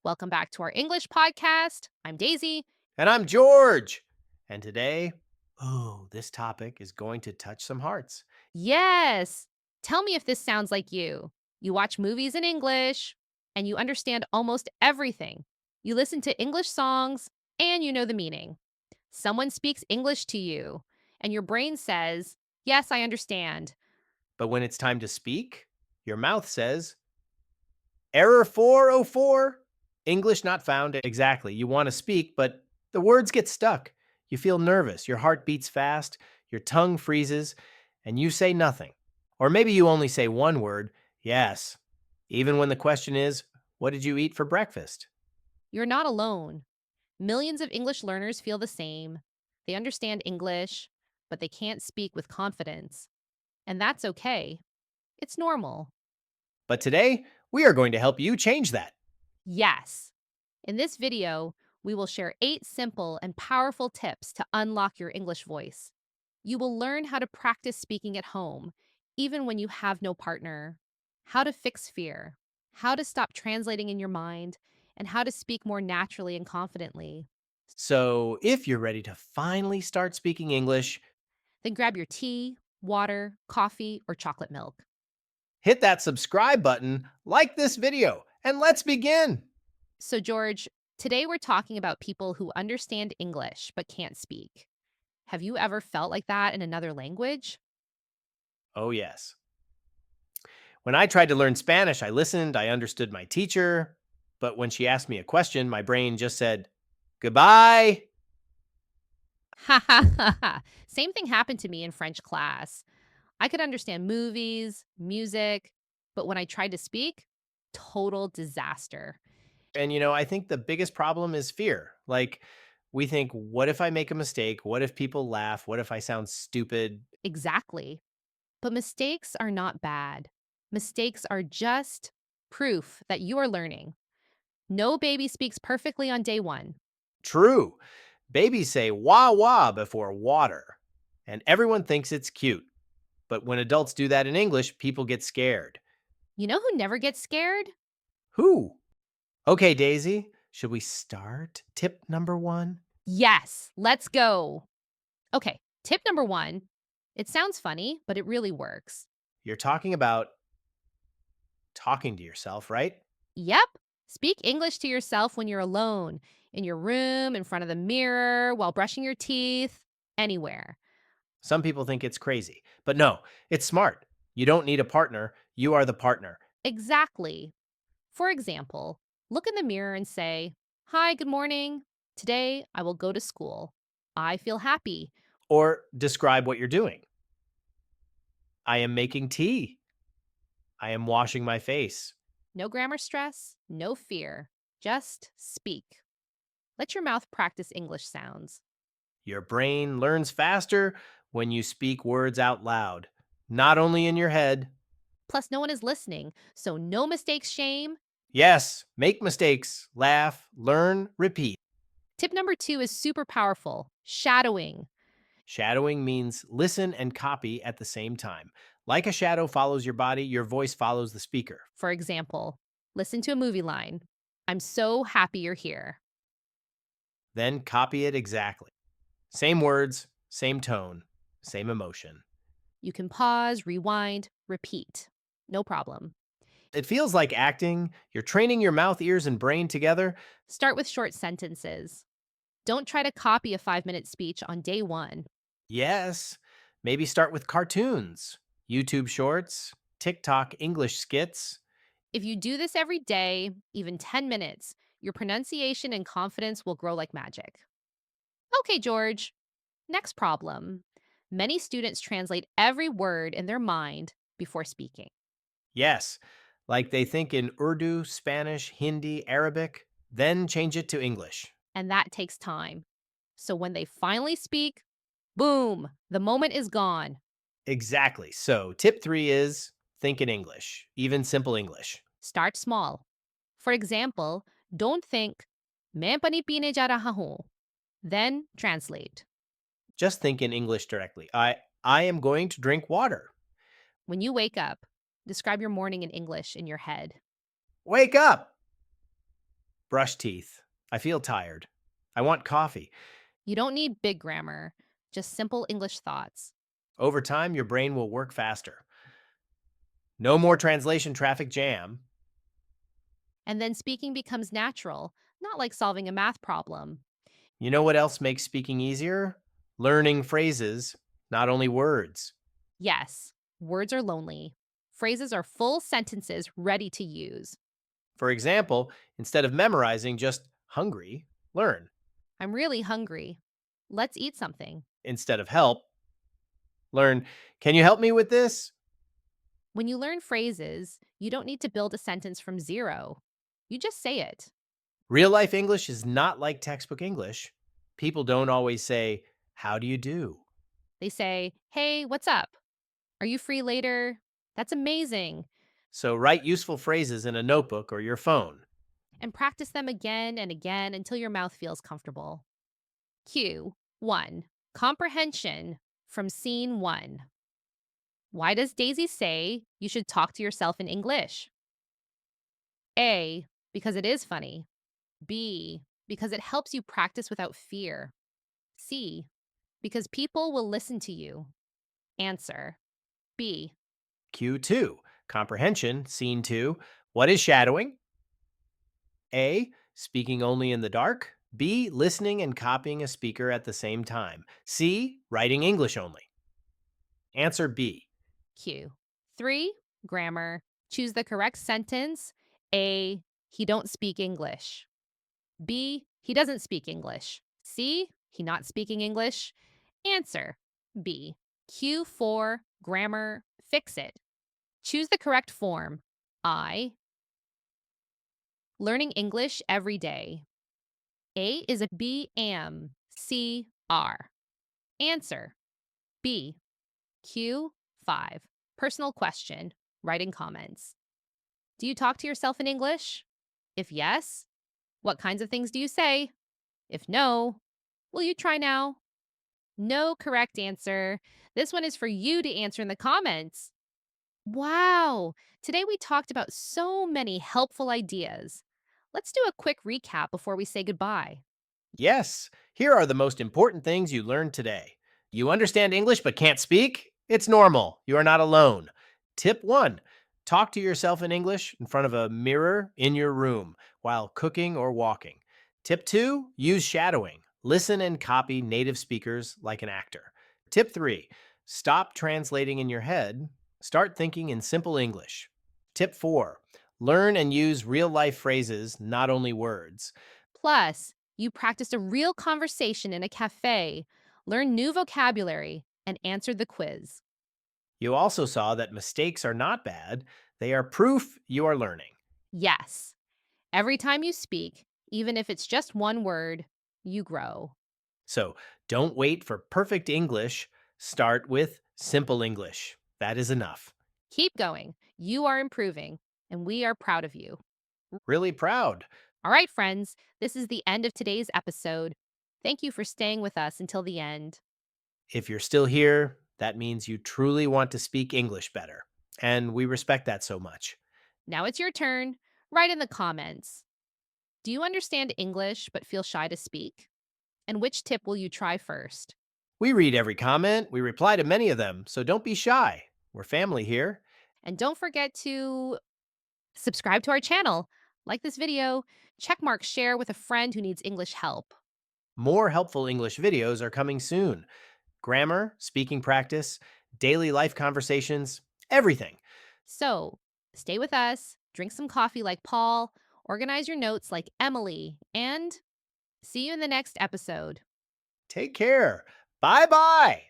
Welcome back to our English podcast. I'm Daisy. And I'm George. And today, this topic is going to touch some hearts. Yes. Tell me if this sounds like you. You watch movies in English and you understand almost everything. You listen to English songs and you know the meaning. Someone speaks English to you and your brain says, "Yes, I understand." But when it's time to speak, your mouth says, Error 404, English not found. Exactly. You want to speak, but the words get stuck. You feel nervous, your heart beats fast, your tongue freezes, and you say nothing. Or maybe you only say one word, yes, even when the question is, what did you eat for breakfast? You're not alone. Millions of English learners feel the same. They understand English, but they can't speak with confidence. And that's okay. It's normal. But today, we are going to help you change that. Yes. In this video, we will share 8 simple and powerful tips to unlock your English voice. You will learn how to practice speaking at home, even when you have no partner, how to fix fear, how to stop translating in your mind, and how to speak more naturally and confidently. So, if you're ready to finally start speaking English, Then grab your tea, water, coffee, or chocolate milk. hit that subscribe button, like this video, and let's begin. So, George, today we're talking about people who understand English but can't speak. Have you ever felt like that in another language? Oh, yes. When I tried to learn Spanish, I listened, I understood my teacher, but when she asked me a question, my brain just said, goodbye. Ha ha ha ha. Same thing happened to me in French class. I could understand movies, music, but when I tried to speak, total disaster. And, I think the biggest problem is fear. Like, we think, what if I make a mistake? What if people laugh? What if I sound stupid? Exactly. But mistakes are not bad. Mistakes are just proof that you are learning. No baby speaks perfectly on day one. True. Babies say wah wah before water, and everyone thinks it's cute. But when adults do that in English, people get scared. You know who never gets scared? Who? Okay, Daisy, should we start? Tip number one? Yes, let's go. Okay, tip number one. It sounds funny, but it really works. You're talking about talking to yourself, right? Yep. Speak English to yourself when you're alone, in your room, in front of the mirror, while brushing your teeth, anywhere. Some people think it's crazy, but no, it's smart. You don't need a partner, you are the partner. Exactly. For example, look in the mirror and say, "Hi, good morning. Today I will go to school. I feel happy." Or describe what you're doing. I am making tea. I am washing my face. No grammar stress, no fear. Just speak. Let your mouth practice English sounds. Your brain learns faster when you speak words out loud, not only in your head. Plus, no one is listening, so no mistakes, shame. Yes, make mistakes, laugh, learn, repeat. Tip number 2 is super powerful shadowing. Shadowing means listen and copy at the same time. Like a shadow follows your body, your voice follows the speaker. For example, listen to a movie line. "I'm so happy you're here." Then copy it exactly. Same words, same tone, same emotion. You can pause, rewind, repeat. No problem. It feels like acting. You're training your mouth, ears, and brain together. Start with short sentences. Don't try to copy a 5-minute speech on day one. Yes, maybe start with cartoons, YouTube shorts, TikTok English skits. If you do this every day, even 10 minutes, your pronunciation and confidence will grow like magic. Okay, George. Next problem. Many students translate every word in their mind before speaking, Yes, like they think in Urdu, Spanish, Hindi, Arabic, then change it to English. and that takes time. So when they finally speak, boom, the moment is gone. Exactly. So, tip three is think in English, even simple English. Start small. For example, don't think, "मैं पानी पीने जा रहा हूँ." Then translate. Just think in English directly. I am going to drink water. When you wake up, describe your morning in English in your head. Wake up. Brush teeth. I feel tired. I want coffee. You don't need big grammar, just simple English thoughts. Over time, your brain will work faster. No more translation traffic jam. And then speaking becomes natural, not like solving a math problem. You know what else makes speaking easier? Learning phrases, not only words. Yes, words are lonely. Phrases are full sentences ready to use. For example, instead of memorizing just hungry, learn. I'm really hungry. Let's eat something. Instead of help, learn, can you help me with this? When you learn phrases, you don't need to build a sentence from zero. You just say it. Real life English is not like textbook English. People don't always say, how do you do? They say, hey, what's up? Are you free later? That's amazing. So write useful phrases in a notebook or your phone. And practice them again and again until your mouth feels comfortable. Cue 1. Comprehension from scene 1. Why does Daisy say you should talk to yourself in English? A. Because it is funny. B. Because it helps you practice without fear. C. Because people will listen to you. Answer B. Q2, comprehension, scene 2. What is shadowing? A, speaking only in the dark. B, listening and copying a speaker at the same time. C, writing English only. Answer B. Q. 3. Grammar. Choose the correct sentence. A. He don't speak English. B. He doesn't speak English. C. He not speaking English. Answer B. Q4. Grammar. Fix it. Choose the correct form. I. Learning English every day. A is a B am. C R. Answer B. Q5. Personal question. Writing comments. Do you talk to yourself in English? If yes, what kinds of things do you say? If no, will you try now? No correct answer. This one is for you to answer in the comments. Wow! Today we talked about so many helpful ideas. Let's do a quick recap before we say goodbye. Yes, here are the most important things you learned today. You understand English but can't speak? It's normal. You are not alone. Tip 1, talk to yourself in English in front of a mirror in your room while cooking or walking. Tip 2, use shadowing. Listen and copy native speakers like an actor. Tip 3, stop translating in your head. Start thinking in simple English. Tip 4, learn and use real life phrases, not only words. Plus, you practiced a real conversation in a cafe, learned new vocabulary, and answered the quiz. You also saw that mistakes are not bad, they are proof you are learning. Yes, every time you speak, even if it's just one word, you grow. So don't wait for perfect English. Start with simple English. That is enough. Keep going. You are improving, and we are proud of you. Really proud. All right, friends, this is the end of today's episode. Thank you for staying with us until the end. If you're still here, that means you truly want to speak English better. And we respect that so much. Now it's your turn. Write in the comments. Do you understand English but feel shy to speak? And which tip will you try first? We read every comment, we reply to many of them, so don't be shy. We're family here. And don't forget to subscribe to our channel, like this video, checkmark share with a friend who needs English help. More helpful English videos are coming soon. Grammar, speaking practice, daily life conversations, everything. So stay with us, drink some coffee like Paul, organize your notes like Emily, and see you in the next episode. Take care. Bye bye.